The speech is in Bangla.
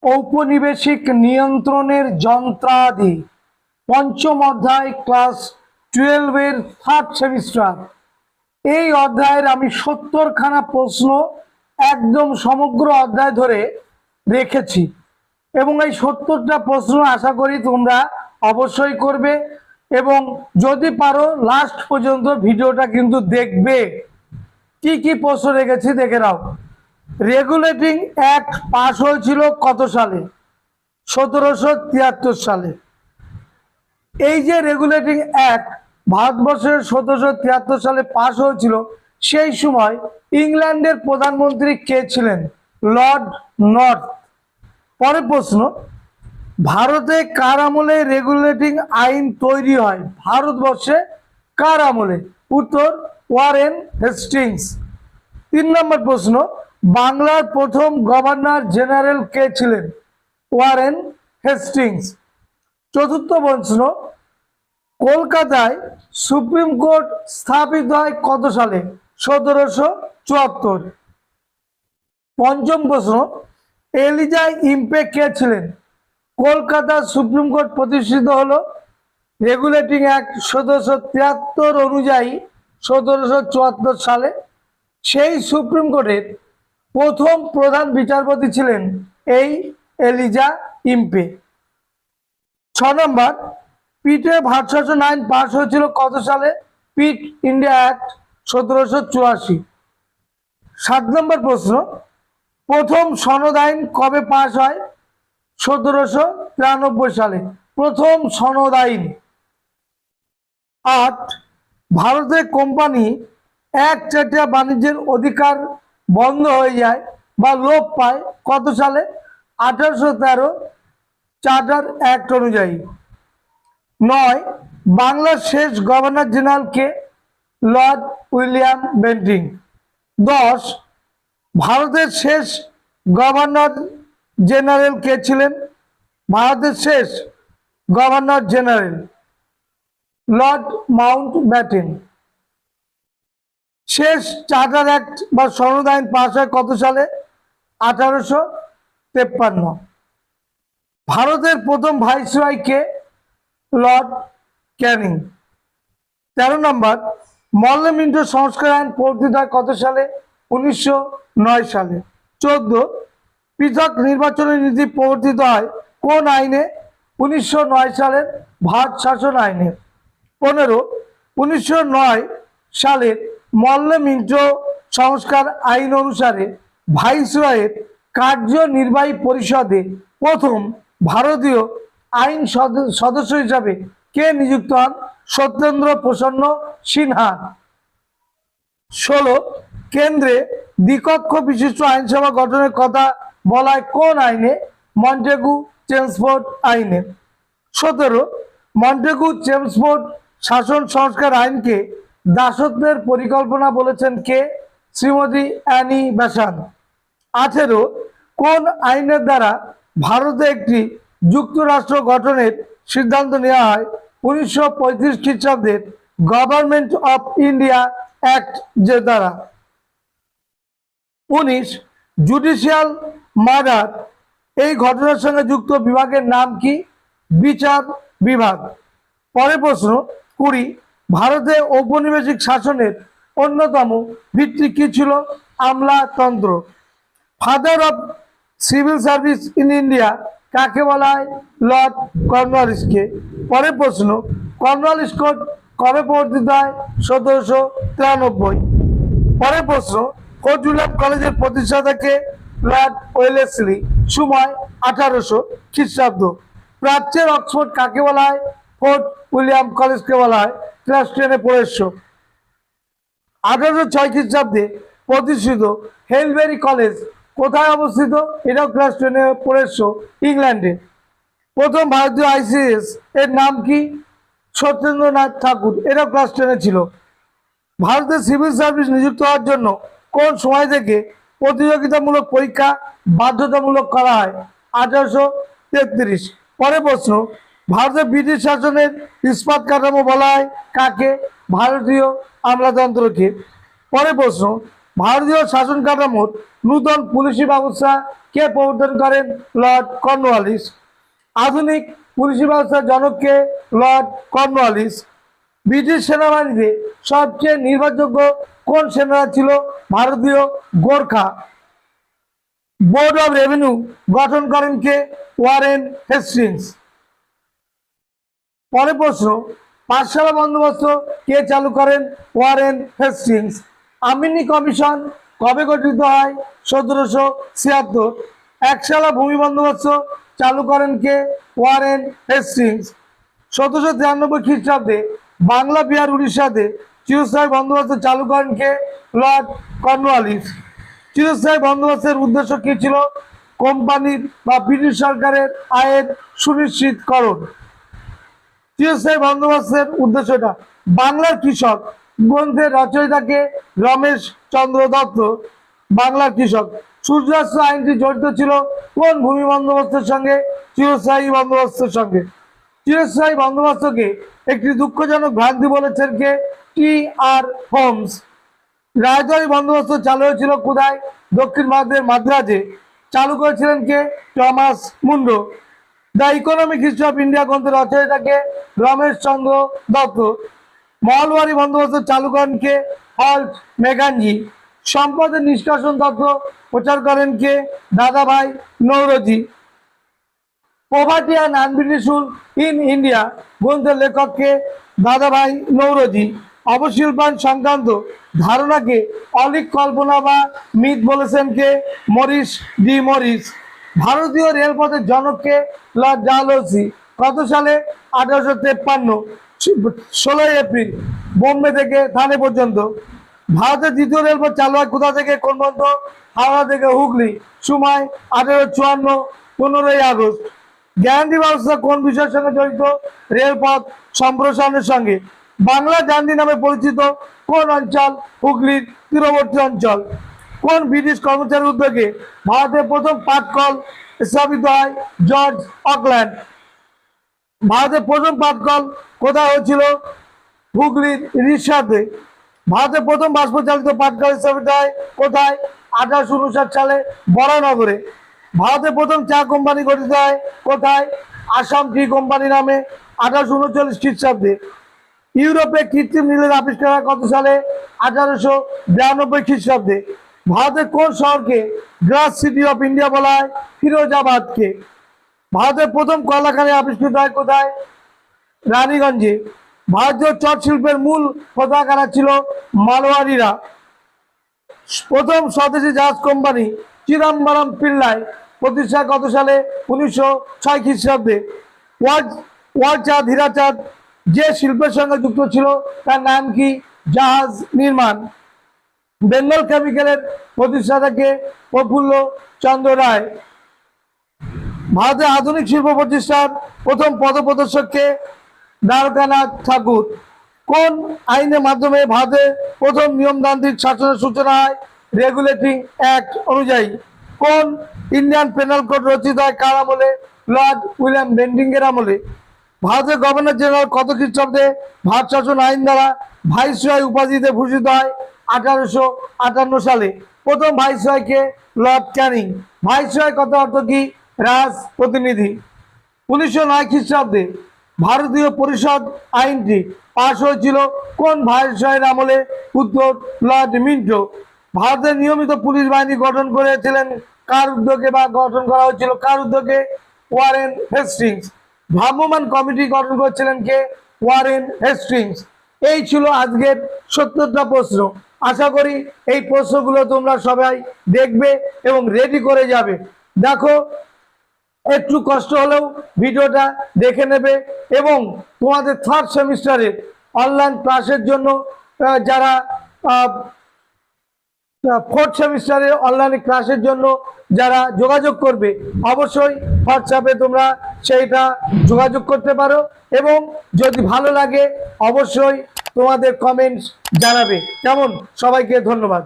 ঔপনিবেশিক নিয়ন্ত্রণের যন্ত্রাদি, পঞ্চম অধ্যায়, ক্লাস 12-এর থার্ড সেমিস্টার। এই অধ্যায়ের আমি 70খানা প্রশ্ন একদম সমগ্র অধ্যায় ধরে রেখেছি এবং এই 70টা প্রশ্ন আশা করি তোমরা অবশ্যই করবে এবং যদি পারো লাস্ট পর্যন্ত ভিডিওটা কিন্তু দেখবে। কি কি প্রশ্ন রেখেছি দেখে নাও। রেগুলেটিং অ্যাক্ট পাস হয়েছিল কত সালে? 1773 সালে। এই যে রেগুলেটিং অ্যাক্ট ভারতবর্ষের 1773 সালে পাস হয়েছিল, সেই সময় ইংল্যান্ডের প্রধানমন্ত্রী কে ছিলেন? Lord north. পরের প্রশ্ন, ভারতে কার আমলে রেগুলেটিং আইন তৈরি হয়? ভারতবর্ষে কার আমলে? উত্তর, ওয়ারেন হেস্টিংস। 3 নম্বর প্রশ্ন, বাংলার প্রথম গভর্নর জেনারেল কে ছিলেন? Warren Hastings. চতুর্থ প্রশ্ন, কলকাতায় সুপ্রিম কোর্ট স্থাপিত হয় কত সালে? 1774। পঞ্চম প্রশ্ন, এলিজা ইম্পে কে ছিলেন? কলকাতা সুপ্রিম কোর্ট প্রতিষ্ঠিত হলো রেগুলেটিং অ্যাক্ট 1773 অনুযায়ী 1774 সালে। সেই সুপ্রিম কোর্টের প্রথম প্রধান বিচারপতি ছিলেন এই এলিজা ইম্পে। 6 নম্বর, পিটে ভারসাম্য আইন পাস হয়েছিল কত সালে? পিট ইন্ডিয়া অ্যাক্ট 1784। 7 নম্বর প্রশ্ন, প্রথম সনদ আইন কবে পাস হয়? 1793 সালে প্রথম সনদ আইন। 8, ভারতের কোম্পানি একচেটিয়া বাণিজ্যের অধিকার বন্ধ হয়ে যায় বা লোপ পায় কত সালে? 1813 চার্টার অ্যাক্ট অনুযায়ী। 9, বাংলার শেষ গভর্নর জেনারেল কে? Lord William Bentinck. 10, ভারতের শেষ গভর্নর জেনারেল কে ছিলেন? ভারতের শেষ governor general lord Mountbatten. শেষ চার্টার অ্যাক্ট বা সনদ আইন পাস হয় কত সালে? 1853। ভারতের প্রথম ভাইসরয় কে? লর্ড ক্যানিং। 13 নম্বর, মল্ল মিন্টো সংস্কার আইন প্রবর্তিত হয় কত সালে? 1909 সালে। 14, পৃথক নির্বাচনী নীতি প্রবর্তিত হয় কোন আইনে? 1909 সালের ভারত শাসন আইনে। 15, 1909 সালের মল্ল মিন্টো সংস্কার আইন অনুসারে ভাইসরয়ের কার্যনির্বাহী পরিষদে প্রথম ভারতীয় আইন সদস্য হিসাবে কে নিযুক্ত হন? সত্যেন্দ্র প্রসন্ন সিনহা। 16, কেন্দ্রে দ্বিকক্ষ বিশিষ্ট আইনসভা গঠনের কথা বলা হয় কোন আইনে? মন্টেগু চেমসফোর্ড আইনে। 17, মন্টেগু চেমসফোর্ড শাসন সংস্কার আইনকে দাসত্বের পরিকল্পনা বলেছেন কে? Shrimati Annie Besant. 18, কোন আইনের দ্বারা ভারতে একটি যুক্তরাষ্ট্র গঠনের সিদ্ধান্ত নেওয়া হয়? 1935 খ্রিস্টাব্দের গভর্নমেন্ট অফ ইন্ডিয়া অ্যাক্ট যে দ্বারা। 19, জুডিশিয়াল মার্ডার এই ঘটনার সঙ্গে যুক্ত বিভাগের নাম কি? বিচার বিভাগ। পরের প্রশ্ন 20, ভারতে ঔপনিবেশিক শাসনের অন্যতম ভিত্তি কি ছিল? আমলাতন্ত্র। Father of civil service in India কাকে বলা হয়? লর্ড কর্নওয়ালিসকে। পরের প্রশ্ন, কর্নওয়ালিস কোড কবে প্রবর্তিত হয়? 1793। পরের প্রশ্ন, ফোর্ট উইলিয়াম কলেজের প্রতিষ্ঠাতাকে? Lord Wellesley. সময় 1800 খ্রিস্টাব্দ। প্রাচ্যের অক্সফোর্ড কাকে বলা হয়? ফোর্ট উইলিয়াম কলেজকে বলা হয়। ক্লাস 10-এ পড়েছ। 1806 খ্রিস্টাব্দে প্রতিষ্ঠিত হেলবেরি কলেজ কোথায় অবস্থিত? এটাও ক্লাস 10-এ পড়েছ, ইংল্যান্ডে। প্রথম ভারতীয় আইসিএস এর নাম কি? সত্যেন্দ্রনাথ ঠাকুর। এটাও ক্লাস 10-এ ছিল। ভারতের সিভিল সার্ভিস নিযুক্ত হওয়ার জন্য কোন সময় থেকে প্রতিযোগিতামূলক পরীক্ষা বাধ্যতামূলক করা হয়? 1833। পরের প্রশ্ন, ভারতের ব্রিটিশ শাসনের ইস্পাত কাঠামো বলা হয় কাকে? ভারতীয় আমলাতন্ত্রকে। পরের প্রশ্ন, ভারতীয় শাসন কাঠামোর নূতন পুলিশি ব্যবস্থা কে প্রবর্তন করেন? Lord Cornwallis. আধুনিক পুলিশি ব্যবস্থার জনক কে? Lord Cornwallis. ব্রিটিশ সেনাবাহিনীতে সবচেয়ে নির্ভরযোগ্য কোন সেনারা ছিল? ভারতীয় গোর্খা। বোর্ড অফ রেভিনিউ গঠন করেন কে? Warren Hastings. পরে প্রশ্ন, পাঠশালা বন্দোবস্ত কে চালু করেন? Warren Hastings. আমিনি কমিশন কবে গঠিত হয়? 1776। একশালা ভূমি বন্দোবস্ত চালু করেন কে? Warren Hastings. 1793 খ্রিস্টাব্দে বাংলা বিহার উড়িষ্যাতে চিরস্থায়ী বন্দোবস্ত চালু করেন কে? Lord Cornwallis. চিরস্থায়ী বন্দোবস্তের উদ্দেশ্য কি ছিল? কোম্পানির বা ব্রিটিশ সরকারের আয়ের সুনিশ্চিতকরণ। চিরস্থায়ী বন্দোবস্তের উদ্দেশ্যটা। বাংলার কৃষক গ্রন্থের রচয়িতাকে? রমেশ চন্দ্র দত্ত। বাংলার কৃষক। সূর্যাস্ত আইনটি জড়িত ছিল কোন ভূমি বন্দোবস্তের সঙ্গে? চিরস্থায়ী বন্দোবস্তের সঙ্গে। চিরস্থায়ী বন্দোবস্তকে একটি দুঃখজনক ভ্রান্তি বলেছেন কে? টি.আর. হোমস। রাজধানী বন্দোবস্ত চালু হয়েছিল কোথায়? দক্ষিণ ভারতের মাদ্রাজে। চালু করেছিলেন কে? Thomas Munro. The economic history of India গ্রন্থের রচয়িতাকে? রমেশ চন্দ্র দত্ত। মহলবাড়ি বন্দোবস্ত চালু করেন কে? হল্ট ম্যাকাঞ্জি। সম্পদের নিষ্কাশন তত্ত্ব প্রচার করেন কে? Dadabhai Naoroji. Poverty and inability in India গ্রন্থের লেখককে? দাদাভাই নৌরোজি। অবশিল্পায়ন সংক্রান্ত ধারণাকে অলিক কল্পনা বা মিথ বলেছেন কে? Morris D Morris. ভারতীয় রেলপথের জনককে? লর্ড ডালহৌসি। কত সালে? 1853। 16 এপ্রিল বোম্বে থেকে থানে পর্যন্ত। ভারতের দ্বিতীয় রেলপথ চালু হয় কোথা থেকে কোন পর্যন্ত? হাওড়া থেকে হুগলি। সময় 1854। 15ই আগস্ট। গ্যারান্টি ব্যবস্থা কোন বিষয়ের সঙ্গে জড়িত? রেলপথ সম্প্রসারণের সঙ্গে। বাংলা ডান্ডি নামে পরিচিত কোন অঞ্চল? হুগলির তীরবর্তী অঞ্চল। কোন ব্রিটিশ কর্মচারীর উদ্যোগে ভারতের প্রথম পাটকল স্থাপিত হয়? George Auckland. ভারতের প্রথম পাটকল কোথায় হয়েছিল? হুগলির রিষাতে। ভারতের প্রথম বাষ্প চালিত পাটকল স্থাপিত হয় কোথায়? 1859 সালে বরানগরে। ভারতের প্রথম চা কোম্পানি গঠিত হয় কোথায়? আসাম টি কোম্পানি নামে 1839 খ্রিস্টাব্দে। ইউরোপে কৃত্রিম নীলের আবিষ্কার হয় কত সালে? 1892 খ্রিস্টাব্দে। ভারতের কোন শহরকে গ্লাস সিটি অফ ইন্ডিয়া বলা হয়? ফিরোজাবাদকে। ভারতের প্রথম কয়লাখানি আবিষ্কৃত হয় কোথায়? রানীগঞ্জে। ভারতীয় চট শিল্পের মূল পতাকারা ছিল মারোয়ারিরা। প্রথম স্বদেশী জাহাজ কোম্পানি চিদম্বরম পিল্লাই প্রতিষ্ঠা কত সালে? 1906 খ্রিস্টাব্দে। ওয়ার্ল্ড চাঁদ হীরাচাঁদ যে শিল্পের সঙ্গে যুক্ত ছিল তার নাম কি? জাহাজ নির্মাণ। বেঙ্গল কেমিক্যালের প্রতিষ্ঠাতাকে? প্রফুল্ল চন্দ্র রায়। ভারতের আধুনিক শিল্প প্রতিষ্ঠার প্রথম পথপ্রদর্শককে? দ্বারকানাথ ঠাকুর। কোন আইনের মাধ্যমে ভারতে প্রথম নিয়মতান্ত্রিক শাসনের সূচনা হয়? রেগুলেটিং অ্যাক্ট অনুযায়ী। কোন ইন্ডিয়ান পেনাল কোড রচিত হয় কার আমলে? লর্ড উইলিয়াম বেন্টিংয়ের আমলে। ভারতের গভর্নর জেনারেল কত খ্রিস্টাব্দে ভারত শাসন আইন দ্বারা ভাইসরয় উপাধিতে ভূষিত হয়? 1858 সালে। প্রথম ভাইসরয়কে? লর্ড ক্যানিং। ভাইসরয় কত অর্থ কি? রাজ প্রতিনিধি। 1909 খ্রিস্টাব্দে ভারতীয় পরিষদ আইনটি পাশ হয়েছিল কোন ভাইসরয়ের আমলে? উত্তর, লর্ড মিন্টো। ভারতের নিয়মিত পুলিশ বাহিনী গঠন করেছিলেন কার উদ্যোগে বা গঠন করা হয়েছিল কার উদ্যোগে? Warren Hastings. ভ্রাম্যমাণ কমিটি গঠন করেছিলেন কে? Warren Hastings. এই ছিল আজকের 70টা প্রশ্ন। আশা করি এই প্রশ্নগুলো তোমরা সবাই দেখবে এবং রেডি করে যাবে। দেখো, একটু কষ্ট হলেও ভিডিওটা দেখে নেবে এবং তোমাদের থার্ড সেমিস্টারের অনলাইন ক্লাসের জন্য যারা ফোর্থ সেমিস্টারে অনলাইন ক্লাসের জন্য যারা যোগাযোগ করবে অবশ্যই হোয়াটসঅ্যাপে তোমরা সেইটা যোগাযোগ করতে পারো এবং যদি ভালো লাগে অবশ্যই তোমাদের কমেন্টস জানাবে। কেমন? সবাইকে ধন্যবাদ।